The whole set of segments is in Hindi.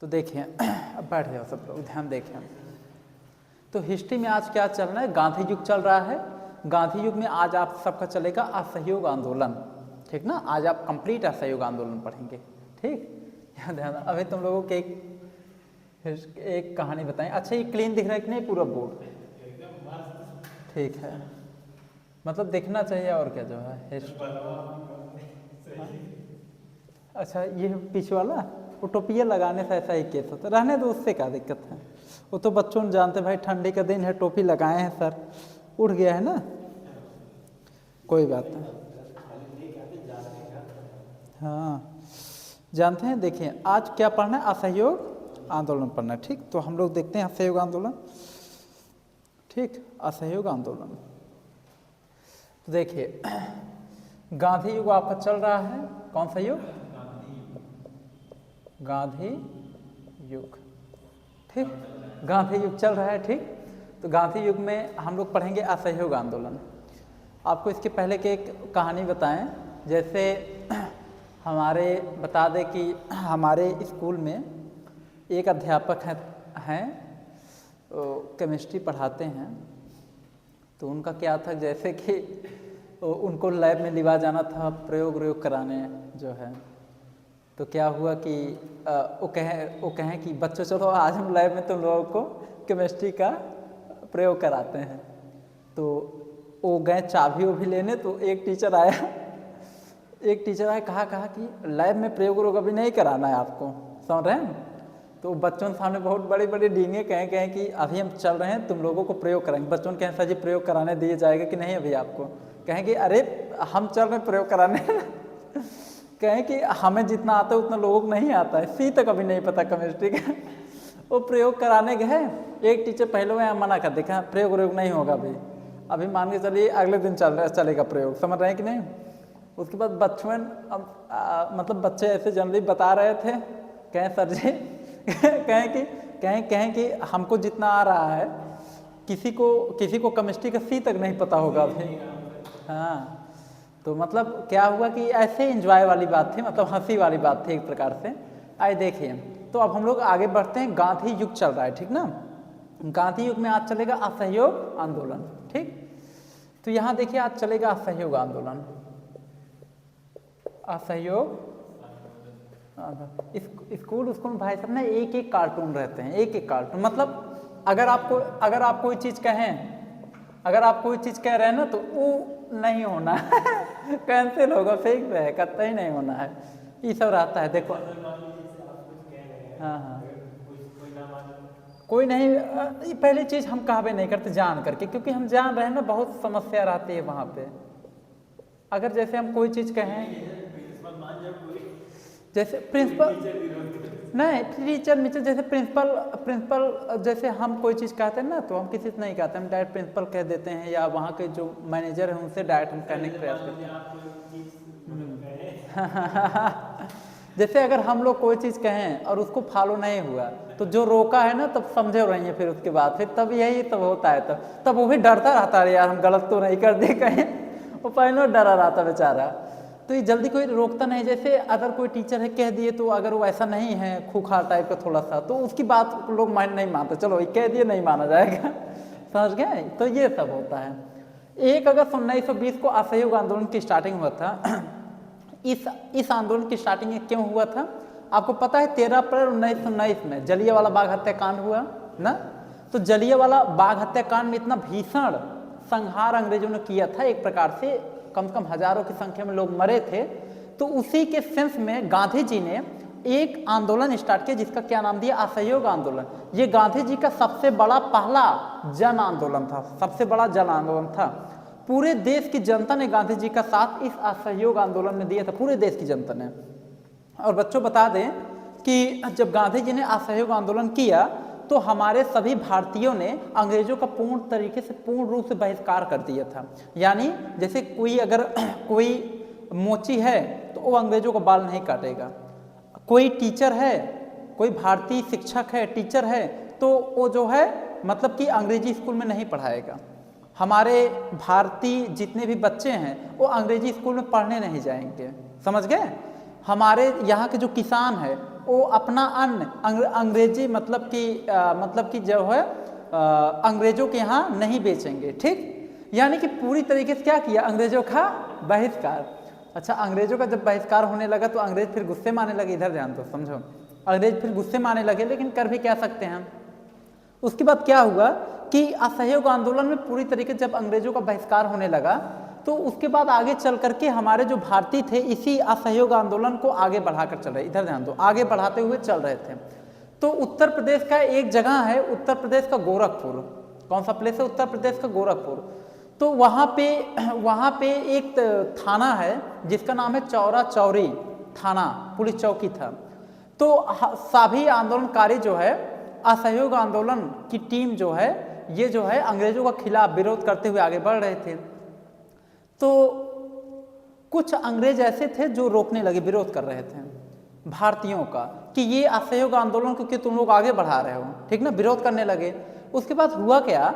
तो देखिए अब बैठ जाओ सब लोग, ध्यान देखें। तो हिस्ट्री में आज क्या चल रहा है, गांधी युग चल रहा है। गांधी युग में आज आप सबका चलेगा असहयोग आंदोलन, ठीक ना। आज आप कंप्लीट असहयोग आंदोलन पढ़ेंगे, ठीक। यहाँ ध्यान, अभी तुम लोगों को एक कहानी बताएं। अच्छा, ये क्लीन दिख रहा है कि नहीं पूरा बोर्ड? ठीक है, मतलब दिखना चाहिए और क्या जो है हिस्ट्री। अच्छा, ये पीछे वाला वो टोपियाँ लगाने से ऐसा ही केस होता है, रहने दो, उससे क्या दिक्कत है। वो तो बच्चों ने जानते भाई, ठंडी का दिन है, टोपी लगाए हैं सर, उड़ गया है ना, कोई बात नहीं। हाँ जानते हैं। देखिए आज क्या पढ़ना है, असहयोग आंदोलन पढ़ना है, ठीक। तो हम लोग देखते हैं असहयोग आंदोलन, ठीक। असहयोग आंदोलन, तो देखिए गांधी युग आपका चल रहा है। कौन सा युग? गांधी युग, ठीक। गांधी युग चल रहा है, ठीक। तो गांधी युग में हम लोग पढ़ेंगे असहयोग आंदोलन। आपको इसके पहले की एक कहानी बताएं। जैसे हमारे बता दें कि हमारे स्कूल में एक अध्यापक हैं केमिस्ट्री पढ़ाते हैं। तो उनका क्या था, जैसे कि उनको लैब में लिवा जाना था प्रयोग कराने जो है। तो क्या हुआ कि वो कहें कि बच्चों चलो आज हम लैब में तुम लोगों को केमिस्ट्री का प्रयोग कराते हैं। तो वो गए चाबी भी लेने। तो एक टीचर आया कहा कि लैब में प्रयोग अभी नहीं कराना है आपको, समझ रहे हैं। तो बच्चों के सामने बहुत बड़ी बड़ी डींगे कहें कि अभी हम चल रहे हैं, तुम लोगों को प्रयोग कराएंगे। बच्चों ने कहें सर जी प्रयोग कराने दिए जाएगा कि नहीं अभी आपको? कहेंगे अरे हम चल रहे हैं प्रयोग कराने कहें कि हमें जितना आता है उतना लोगों को नहीं आता है, सी तक अभी नहीं पता केमिस्ट्री का। वो प्रयोग कराने गए, एक टीचर पहले में मना कर देखा प्रयोग नहीं होगा अभी मान के चलिए अगले दिन चलेगा प्रयोग, समझ रहे हैं कि नहीं। उसके बाद मतलब बच्चे ऐसे जनरली बता रहे थे, कहें सर जी कहें कि हमको जितना आ रहा है किसी को केमिस्ट्री का सी तक नहीं पता होगा अभी। हाँ, तो मतलब क्या हुआ कि ऐसे एंजॉय वाली बात थी, मतलब हंसी वाली बात थी एक प्रकार से। आइए देखिए, तो अब हम लोग आगे बढ़ते हैं। गांधी युग चल रहा है, ठीक ना। गांधी युग में आज चलेगा असहयोग आंदोलन, ठीक। तो यहाँ देखिए आज चलेगा असहयोग आंदोलन। असहयोग स्कूल में भाई साहब ना एक कार्टून रहते हैं, एक कार्टून। मतलब अगर आप कोई चीज़ कह रहे हैं ना तो वो नहीं होना है कैंसिल होगा, फेंक रहे हैं, कतई नहीं होना है, ये सब रहता है। देखो हाँ कोई नहीं, पहली चीज़ हम कहवे नहीं करते जान करके, क्योंकि हम जान रहे हैं ना बहुत समस्या रहती है वहाँ पे। अगर जैसे हम कोई चीज़ कहें, जैसे प्रिंसिपल नहीं, टीचर जैसे प्रिंसिपल जैसे हम कोई चीज़ कहते हैं ना तो हम किसी से नहीं कहते, हम डायरेक्ट प्रिंसिपल कह देते हैं, या वहाँ के जो मैनेजर हैं उनसे डायरेक्ट हम कहने का प्रयास करते हैं। जैसे अगर हम लोग कोई चीज़ कहें और उसको फॉलो नहीं हुआ तो जो रोका है ना तब समझे रही है, फिर उसके बाद फिर तब यही तब होता है, तब वो भी डरता रहता है यार हम गलत तो नहीं कर दे कहीं, वो पहले डरा रहता बेचारा। तो ये जल्दी कोई रोकता नहीं। जैसे अगर कोई टीचर है कह दिए, तो अगर वो ऐसा नहीं है खूंखार टाइप का थोड़ा सा, तो उसकी बात लोग नहीं मानते, चलो ये कह दिए नहीं माना जाएगा, समझ गए। तो ये सब होता है। 1 अगस्त 1920 को असहयोग आंदोलन की स्टार्टिंग हुआ था। इस आंदोलन की स्टार्टिंग क्यों हुआ था आपको पता है? 13 अप्रैल 1919 में जलियांवाला बाग हत्याकांड हुआ ना। तो जलियांवाला बाग हत्याकांड में इतना भीषण संहार अंग्रेजों ने किया था, एक प्रकार से कम से कम हजारों की संख्या में लोग मरे थे। तो उसी के सेंस में गांधी जी ने एक आंदोलन स्टार्ट किया जिसका क्या नाम दिया, असहयोग आंदोलन। ये गांधी जी का सबसे बड़ा पहला जन आंदोलन था, सबसे बड़ा जन आंदोलन था। पूरे देश की जनता ने गांधी जी का साथ इस असहयोग आंदोलन में दिया था, पूरे देश की जनता ने। और बच्चों बता दें कि जब गांधी जी ने असहयोग आंदोलन किया तो हमारे सभी भारतीयों ने अंग्रेजों का पूर्ण रूप से बहिष्कार कर दिया था। यानी जैसे कोई मोची है तो वो अंग्रेजों का बाल नहीं काटेगा, कोई टीचर है, कोई भारतीय शिक्षक है, टीचर है, तो वो जो है मतलब कि अंग्रेजी स्कूल में नहीं पढ़ाएगा। हमारे भारतीय जितने भी बच्चे हैं वो अंग्रेजी स्कूल में पढ़ने नहीं जाएंगे, समझ गए। हमारे यहाँ के जो किसान है वो अपना अन्न अंग्रेजी मतलब कि जो है अंग्रेजों के यहाँ नहीं बेचेंगे। ठीक, यानी कि पूरी तरीके से क्या किया, अंग्रेजों का बहिष्कार। अच्छा, अंग्रेजों का जब बहिष्कार होने लगा तो अंग्रेज फिर गुस्से में आने लगे। इधर ध्यान दो, समझो, अंग्रेज फिर गुस्से में आने लगे, लेकिन कर भी क्या सकते हैं। उसके बाद क्या हुआ कि असहयोग आंदोलन में पूरी तरीके से जब अंग्रेजों का बहिष्कार होने लगा तो उसके बाद आगे चल करके हमारे जो भारतीय थे इसी असहयोग आंदोलन को आगे बढ़ाकर चल रहे, इधर ध्यान दो, आगे बढ़ाते हुए चल रहे थे। तो उत्तर प्रदेश का एक जगह है, उत्तर प्रदेश का गोरखपुर। कौन सा प्लेस है? उत्तर प्रदेश का गोरखपुर। तो वहाँ पे एक थाना है जिसका नाम है चौरा चौरी थाना, पुलिस चौकी था। तो सभी आंदोलनकारी जो है असहयोग आंदोलन की टीम जो है ये जो है अंग्रेजों का खिलाफ विरोध करते हुए आगे बढ़ रहे थे। तो कुछ अंग्रेज ऐसे थे जो रोकने लगे, विरोध कर रहे थे भारतीयों का कि ये असहयोग आंदोलन को कि तुम लोग आगे बढ़ा रहे हो, ठीक ना, विरोध करने लगे। उसके बाद हुआ क्या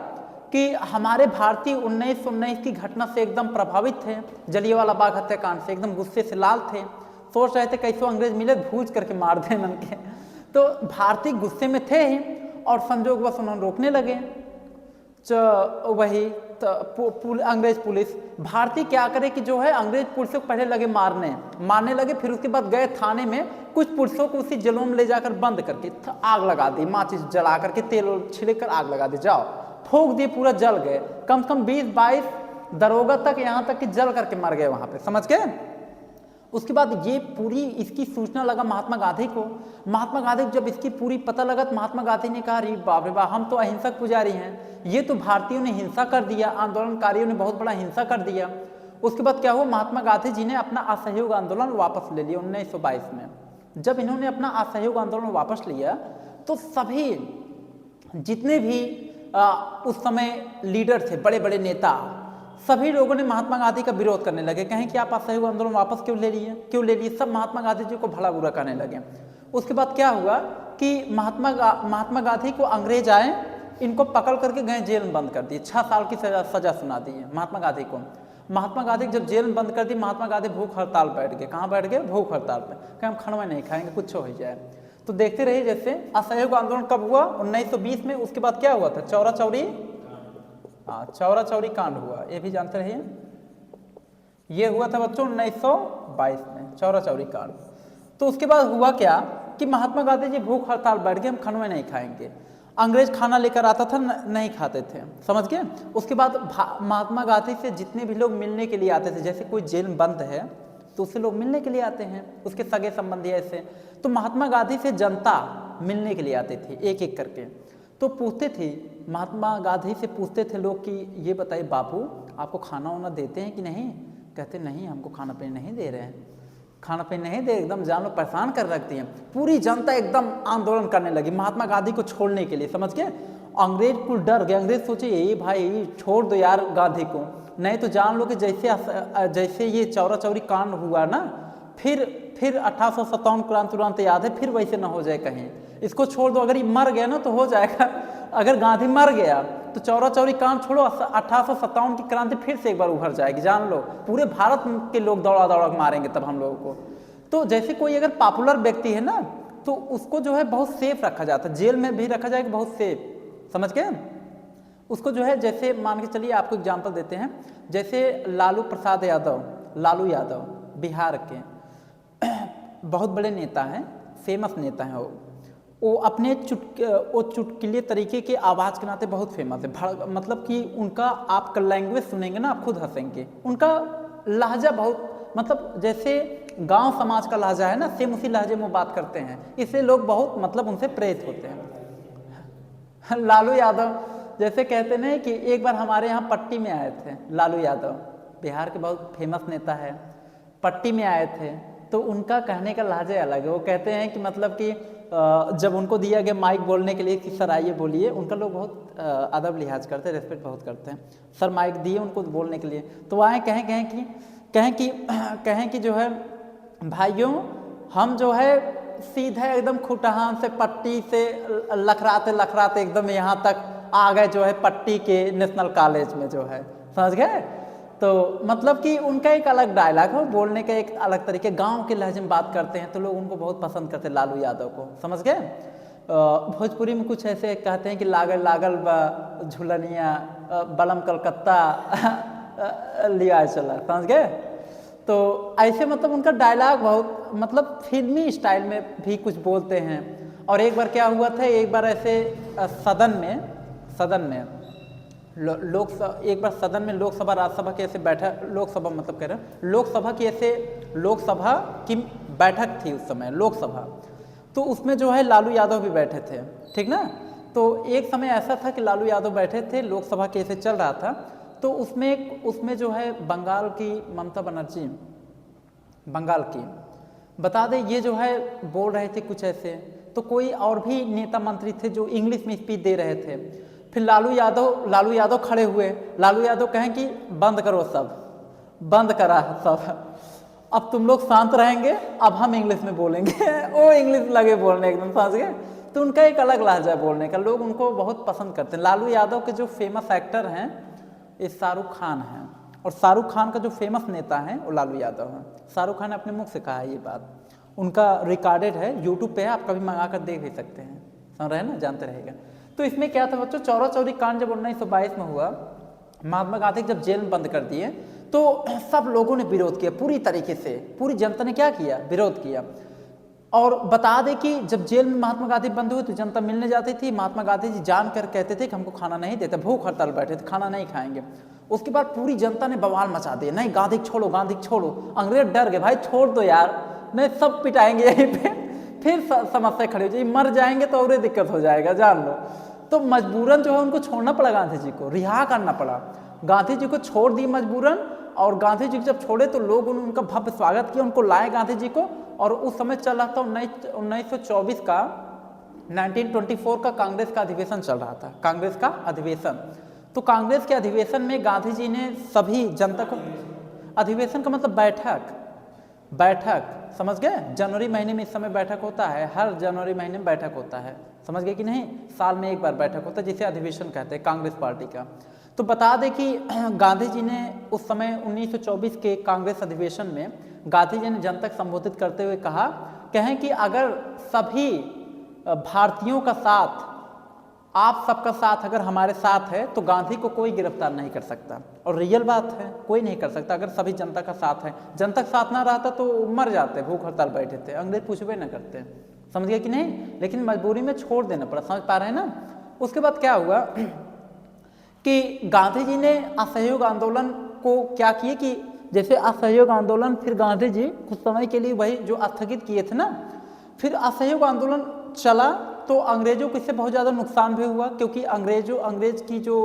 कि हमारे भारतीय 1919 की घटना से एकदम प्रभावित थे, जलियांवाला बाग हत्याकांड से एकदम गुस्से से लाल थे, सोच रहे थे कैसे अंग्रेज मिले भूज करके मार दें मन के। तो भारतीय गुस्से में थे ही और संजोगवश उन्होंने रोकने लगे। वही अंग्रेज पुलिस, भारतीय क्या करे कि जो है अंग्रेज पुलिसों को पहले लगे मारने लगे, फिर उसके बाद गए थाने में, कुछ पुलिसों को उसी जलों में ले जाकर बंद करके आग लगा दी, माचिस जला करके तेल छिड़क कर आग लगा दी, जाओ फूंक दिए, पूरा जल गए। कम से कम 20-22 दरोगा तक यहाँ तक कि जल करके मर गए वहां पे, समझ गए। उसके बाद ये पूरी इसकी सूचना लगा महात्मा गांधी को। महात्मा गांधी को जब इसकी पूरी पता लगा तो महात्मा गांधी ने कहा, अरे बाप रे बाप, हम तो अहिंसक पुजारी हैं, ये तो भारतीयों ने हिंसा कर दिया, आंदोलनकारियों ने बहुत बड़ा हिंसा कर दिया। उसके बाद क्या हुआ, महात्मा गांधी जी ने अपना असहयोग आंदोलन वापस ले लिया 1922 में। जब इन्होंने अपना असहयोग आंदोलन वापस लिया तो सभी जितने भी उस समय लीडर थे, बड़े बड़े नेता, सभी लोगों ने महात्मा गांधी का विरोध करने लगे, कहें कि आप असहयोग आंदोलन वापस क्यों ले लिए, सब महात्मा गांधी जी को भला बुरा कहने लगे। उसके बाद क्या हुआ कि महात्मा गांधी को अंग्रेज आए, इनको पकड़ करके गए जेल में बंद कर दिए, 6 साल की सजा सुना दी है महात्मा गांधी को। महात्मा गांधी जब जेल में बंद कर दी, महात्मा गांधी भूख हड़ताल बैठ गए। कहाँ बैठ गए? भूख हड़ताल पे, कि हम खाना नहीं खाएंगे, कुछ हो जाए। तो देखते रहिए जैसे असहयोग आंदोलन कब हुआ, 1920 में। उसके बाद क्या हुआ था, चौरा चौरी कांड हुआ, ये भी जानते रहिए। ये हुआ था बच्चों 1922 में, चौरा चौरी कांड। तो उसके बाद हुआ क्या कि महात्मा गांधी जी भूख हड़ताल बैठ गए, हम खाना नहीं खाएंगे। अंग्रेज खाना लेकर आता था, नहीं खाते थे, समझ गए। उसके बाद महात्मा गांधी से जितने भी लोग मिलने के लिए आते थे, जैसे कोई जेल बंद है तो उससे लोग मिलने के लिए आते हैं, उसके सगे संबंधी ऐसे, तो महात्मा गांधी से जनता मिलने के लिए आते थे एक एक करके। तो पूछते थे, महात्मा गांधी से पूछते थे लोग कि ये बताइए बापू, आपको खाना वाना देते हैं कि नहीं? कहते नहीं, हमको खाना पीना नहीं दे रहे हैं, खाना पीना नहीं दे, एकदम जान लो परेशान कर रखती हैं। पूरी जनता एकदम आंदोलन करने लगी महात्मा गांधी को छोड़ने के लिए, समझ गए। अंग्रेज कुल डर गए, अंग्रेज सोचे ये भाई छोड़ दो यार गांधी को, नहीं तो जान लो कि जैसे ये चौरा चौरी कांड हुआ ना, फिर 1857 क्रांति याद है, फिर वैसे ना हो जाए कहीं, इसको छोड़ दो। अगर ये मर गया ना तो हो जाएगा, अगर गांधी मर गया तो चौरा चौरी कांड छोड़ो, 1857 की क्रांति फिर से एक बार उभर जाएगी, जान लो। पूरे भारत के लोग दौड़ा दौड़ा मारेंगे तब हम लोगों को। तो जैसे कोई अगर पॉपुलर व्यक्ति है ना तो उसको जो है बहुत सेफ रखा जाता है, जेल में भी रखा जाएगा बहुत सेफ, समझ गए। उसको जो है जैसे मान के चलिए, आपको एग्जाम्पल देते हैं, जैसे लालू यादव बिहार के बहुत बड़े नेता हैं, फेमस नेता हैं वो अपने चुटकुले तरीके के आवाज़ के नाते बहुत फेमस है। मतलब कि उनका आपका लैंग्वेज सुनेंगे ना आप खुद हंसेंगे, उनका लहजा बहुत, मतलब जैसे गांव समाज का लहजा है ना, सेम उसी लहजे में बात करते हैं, इसलिए लोग बहुत मतलब उनसे प्रेरित होते हैं। लालू यादव जैसे कहते हैं कि एक बार हमारे यहाँ पट्टी में आए थे, लालू यादव बिहार के बहुत फेमस नेता है, पट्टी में आए थे, तो उनका कहने का लहजा अलग है। वो कहते हैं कि मतलब कि जब उनको दिया गया माइक बोलने के लिए कि सर आइए बोलिए, उनका लोग बहुत अदब लिहाज करते हैं, रेस्पेक्ट बहुत करते हैं। सर माइक दिए उनको बोलने के लिए, तो आए कहें कि जो है भाइयों, हम जो है सीधे एकदम खुटहान से पट्टी से लखराते एकदम यहाँ तक आ गए, जो है पट्टी के नेशनल कॉलेज में जो है, समझ गए। तो मतलब कि उनका एक अलग डायलॉग है, बोलने का एक अलग तरीके, गांव के लहजे में बात करते हैं तो लोग उनको बहुत पसंद करते हैं लालू यादव को, समझ गए। भोजपुरी में कुछ ऐसे कहते हैं कि लागल लागल झुलनिया बलम कलकत्ता लिया चला, समझ गए। तो ऐसे मतलब उनका डायलॉग बहुत मतलब फिल्मी स्टाइल में भी कुछ बोलते हैं। और एक बार क्या हुआ था, एक बार ऐसे सदन में एक बार सदन में लोकसभा राज्यसभा के ऐसे बैठा, लोकसभा मतलब कह रहे हैं लोकसभा की, ऐसे लोकसभा की बैठक थी उस समय लोकसभा, तो उसमें जो है लालू यादव भी बैठे थे, ठीक ना। तो एक समय ऐसा था कि लालू यादव बैठे थे, लोकसभा के ऐसे चल रहा था, तो उसमें जो है बंगाल की ममता बनर्जी, बंगाल की, बता दें ये जो है बोल रहे थे कुछ ऐसे, तो कोई और भी नेता मंत्री थे जो इंग्लिश में स्पीच दे रहे थे। फिर लालू यादव खड़े हुए, लालू यादव कहें कि बंद करो सब, बंद करा सब, अब तुम लोग शांत रहेंगे, अब हम इंग्लिश में बोलेंगे वो इंग्लिश लगे बोलने एकदम, समझ गए। तो उनका एक अलग लहजा है बोलने का, लोग उनको बहुत पसंद करते हैं। लालू यादव के जो फेमस एक्टर हैं ये शाहरुख खान हैं, और शाहरुख खान का जो फेमस नेता है वो लालू यादव है। शाहरुख खान ने अपने मुख से कहा है ये बात, उनका रिकॉर्डेड है, यूट्यूब पे है, आप कभी मंगा कर देख भी सकते हैं, समझ रहे हैं ना, जानते रहेगा। तो इसमें क्या था बच्चों, चौरा चौरी कांड जब 1922 में हुआ, महात्मा गांधी जब जेल में बंद कर दिए तो सब लोगों ने विरोध किया पूरी तरीके से, पूरी जनता ने क्या किया, विरोध किया। और बता दें कि जब जेल में महात्मा गांधी बंद हुए तो जनता मिलने जाती थी, महात्मा गांधी जी जानकर कहते थे कि हमको खाना नहीं देते, भूख हड़ताल बैठे थे, खाना नहीं खाएंगे। उसके बाद पूरी जनता ने बवाल मचा दिया, नहीं गांधी छोड़ो, गांधी छोड़ो। अंग्रेज डर गए, भाई छोड़ दो यार, नहीं सब पिटाएंगे यहीं पे, फिर समस्या खड़ी हो जाएगी, मर जाएंगे तो और दिक्कत हो जाएगा, जान लो। तो मजबूरन जो है उनको छोड़ना पड़ा, गांधी जी को रिहा करना पड़ा, गांधी जी को छोड़ दी मजबूरन। और गांधी जी जब छोड़े तो लोग उनका भव्य स्वागत किया, उनको लाए गांधी जी को। और उस समय चल रहा था 1924 का 1924 का कांग्रेस का अधिवेशन चल रहा था, कांग्रेस का अधिवेशन। तो कांग्रेस के अधिवेशन में गांधी जी ने सभी जनता को, अधिवेशन का मतलब बैठक समझ गए, जनवरी महीने में इस समय बैठक होता है, हर जनवरी महीने में बैठक होता है, समझ गए कि नहीं, साल में एक बार बैठक होता है जिसे अधिवेशन कहते हैं कांग्रेस पार्टी का। तो बता दें कि गांधी जी ने उस समय 1924 के कांग्रेस अधिवेशन में गांधी जी ने जनता को संबोधित करते हुए कहें कि अगर सभी भारतीयों का साथ, आप सबका साथ अगर हमारे साथ है तो गांधी को कोई गिरफ्तार नहीं कर सकता। और रियल बात है, कोई नहीं कर सकता अगर सभी जनता का साथ है। जनता का साथ ना रहता तो मर जाते, भूख हड़ताल बैठे थे, अंग्रेज पूछबे न करते, समझ गए कि नहीं। लेकिन मजबूरी में छोड़ देना पड़ा, समझ पा रहे हैं ना। उसके बाद क्या हुआ कि गांधी जी ने असहयोग आंदोलन को क्या किए कि जैसे असहयोग आंदोलन, फिर गांधी जी कुछ समय के लिए वही जो स्थगित किए थे ना, फिर असहयोग आंदोलन चला तो अंग्रेजों को इससे बहुत ज़्यादा नुकसान भी हुआ, क्योंकि अंग्रेज की जो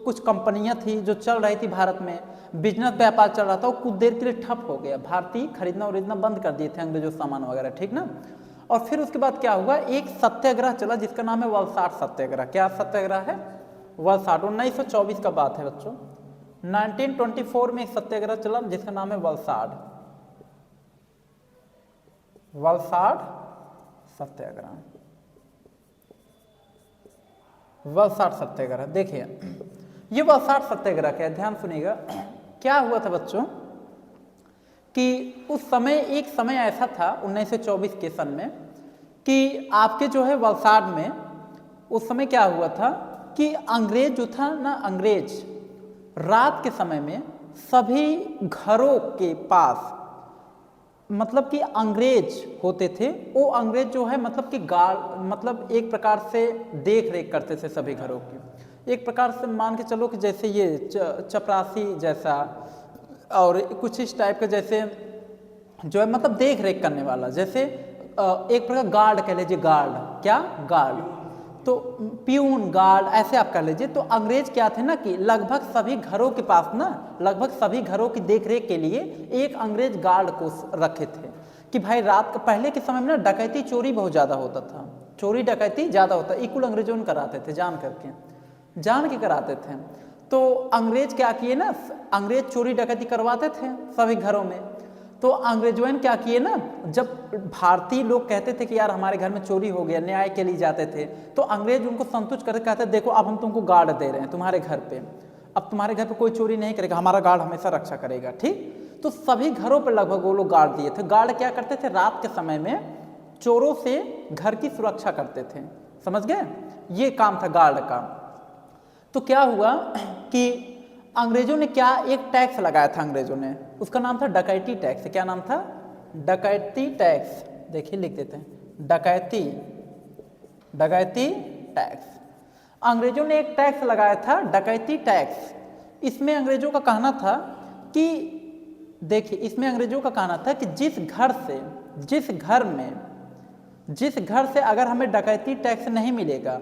कुछ कंपनियां थी जो चल रही थी भारत में, बिजनेस व्यापार चल रहा था, वो कुछ देर के लिए ठप हो गया, भारतीय खरीदना उरीदना बंद कर दिए थे अंग्रेजों सामान वगैरह, ठीक ना। और फिर उसके बाद क्या हुआ, एक सत्याग्रह चला जिसका नाम है वलसाड सत्याग्रह। क्या सत्याग्रह है, वलसाड, 1924 का बात है बच्चों, 1924 में एक सत्याग्रह चला जिसका नाम है वलसाड सत्याग्रह, वलसाड सत्याग्रह। देखिए ये वलसाड सत्याग्रह क्या है, ध्यान सुनिएगा। क्या हुआ था बच्चों कि उस समय एक समय ऐसा था 1924 के सन में कि आपके जो है वलसाड में उस समय क्या हुआ था कि अंग्रेज जो था ना, अंग्रेज रात के समय में सभी घरों के पास, मतलब कि अंग्रेज होते थे, वो अंग्रेज जो है मतलब कि गार्ड, मतलब एक प्रकार से देख रेख करते थे सभी घरों की, एक प्रकार से मान के चलो कि जैसे ये चपरासी जैसा और कुछ इस टाइप का, जैसे जो है मतलब देख रेख करने वाला, जैसे एक प्रकार गार्ड कह लीजिए, गार्ड, क्या गार्ड, तो प्यून गार्ड ऐसे आप कह लीजिए। तो अंग्रेज क्या थे ना कि लगभग सभी घरों के पास ना, लगभग सभी घरों की देखरेख के लिए एक अंग्रेज गार्ड को रखे थे कि भाई रात का, पहले के समय में ना डकैती चोरी बहुत ज़्यादा होता था, चोरी डकैती ज़्यादा होता, इक्वल अंग्रेजों ने कराते थे, जान के कराते थे। तो अंग्रेज क्या किए ना, अंग्रेज चोरी डकैती करवाते थे सभी घरों में। तो अंग्रेजों ने क्या किए ना, जब भारतीय लोग कहते थे कि यार हमारे घर में चोरी हो गया, न्याय के लिए जाते थे, तो अंग्रेज उनको संतुष्ट करके कहते देखो अब हम तुमको गार्ड दे रहे हैं तुम्हारे घर पे, अब तुम्हारे घर पे कोई चोरी नहीं करेगा, हमारा गार्ड हमेशा रक्षा करेगा, ठीक। तो सभी घरों पर लगभग वो लोग गार्ड दिए थे। गार्ड क्या करते थे, रात के समय में चोरों से घर की सुरक्षा करते थे, समझ गए, ये काम था गार्ड का। तो क्या हुआ कि अंग्रेजों ने क्या एक टैक्स लगाया था अंग्रेजों ने, उसका नाम था डकैती टैक्स। क्या नाम था, डकैती टैक्स। देखिए लिख देते हैं, डकैती टैक्स। अंग्रेजों ने एक टैक्स लगाया था, डकैती टैक्स। इसमें अंग्रेजों का कहना था कि देखिए, इसमें अंग्रेजों का कहना था कि जिस घर से अगर हमें डकैती टैक्स नहीं मिलेगा,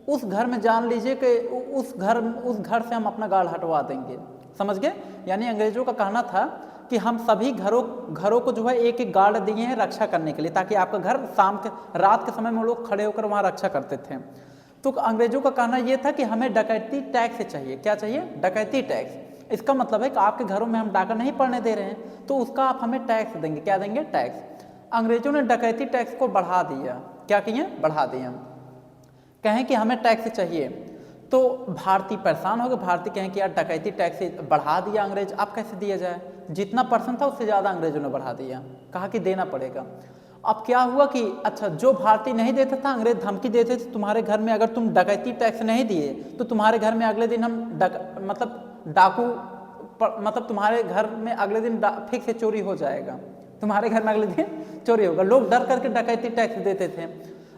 उस घर में जान लीजिए कि उस घर से हम अपना गार्ड हटवा देंगे, समझ गए। यानी अंग्रेजों का कहना था कि हम सभी घरों को जो है एक एक गार्ड दिए हैं रक्षा करने के लिए, ताकि आपका घर रात के समय में लोग खड़े होकर वहाँ रक्षा करते थे। तो अंग्रेजों का कहना यह था कि हमें डकैती टैक्स चाहिए। क्या चाहिए, डकैती टैक्स। इसका मतलब है कि आपके घरों में हम डाका नहीं पड़ने दे रहे हैं, तो उसका आप हमें टैक्स देंगे। क्या देंगे, टैक्स। अंग्रेजों ने डकैती टैक्स को बढ़ा दिया। क्या किए, बढ़ा दिया। कहें कि हमें टैक्स चाहिए, तो भारतीय परेशान हो गए। भारतीय कहें कि यार डकैती टैक्स बढ़ा दिया अंग्रेज, अब कैसे दिया जाए। जितना परसेंट था उससे ज़्यादा अंग्रेजों ने बढ़ा दिया, कहा कि देना पड़ेगा। अब क्या हुआ कि अच्छा, जो भारतीय नहीं देता था, अंग्रेज धमकी देते थे, तुम्हारे घर में अगर तुम डकैती टैक्स नहीं दिए तो तुम्हारे घर में अगले दिन हम डाकू मतलब तुम्हारे घर में अगले दिन फिर से चोरी हो जाएगा, तुम्हारे घर में अगले दिन चोरी होगा। लोग डर करके डकैती टैक्स देते थे।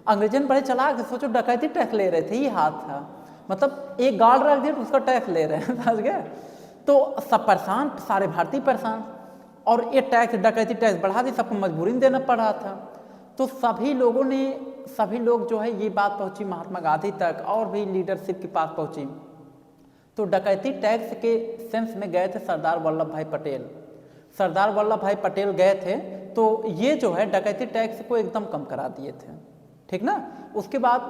अंग्रेजन बड़े चालाक थे, सोचो डकैती टैक्स ले रहे थे, ये हाथ था, मतलब एक गार्ड रख दिया तो उसका टैक्स ले रहे हैं, समझ गए। तो सब परेशान, सारे भारतीय परेशान, और ये टैक्स डकैती टैक्स बढ़ा दी, सबको मजबूरी में देना पड़ रहा था। तो सभी लोग जो है ये बात पहुंची महात्मा गांधी तक, और भी लीडरशिप के पास पहुंची। तो डकैती टैक्स के सेंस में गए थे सरदार वल्लभ भाई पटेल। सरदार वल्लभ भाई पटेल गए थे, तो ये जो है डकैती टैक्स को एकदम कम करा दिए थे, ठीक ना। उसके बाद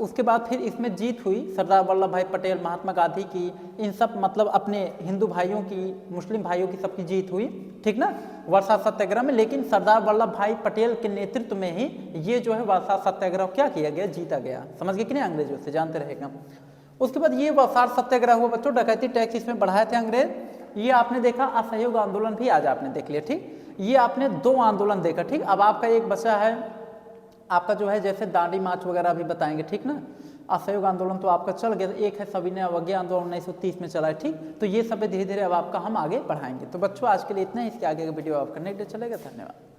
उसके बाद फिर इसमें जीत हुई सरदार वल्लभ भाई पटेल, महात्मा गांधी की, इन सब अपने हिंदू भाइयों की, मुस्लिम भाइयों की, सबकी जीत हुई, ठीक ना, वर्षा सत्याग्रह में। लेकिन सरदार वल्लभ भाई पटेल के नेतृत्व में ही ये जो है वर्षा सत्याग्रह क्या किया गया, जीता गया, समझ गए कि नहीं, अंग्रेजों से, जानते रहेगा। उसके बाद ये वर्षा सत्याग्रह हुआ बच्चों, डकैती टैक्स इसमें बढ़ाए थे अंग्रेज। ये आपने देखा असहयोग आंदोलन भी आज आपने देख लिया, ठीक। ये आपने 2 आंदोलन देखा, ठीक। अब आपका एक बचा है, आपका जो है जैसे दांडी मार्च वगैरह भी बताएंगे, ठीक ना। असहयोग आंदोलन तो आपका चल गया, एक है सविनय अवज्ञा आंदोलन 1930 में चला है, ठीक। तो ये सब धीरे धीरे अब आपका हम आगे बढ़ाएंगे। तो बच्चों आज के लिए इतना ही, इसके आगे का वीडियो आपका नेक्स्ट डे चलेगा। धन्यवाद।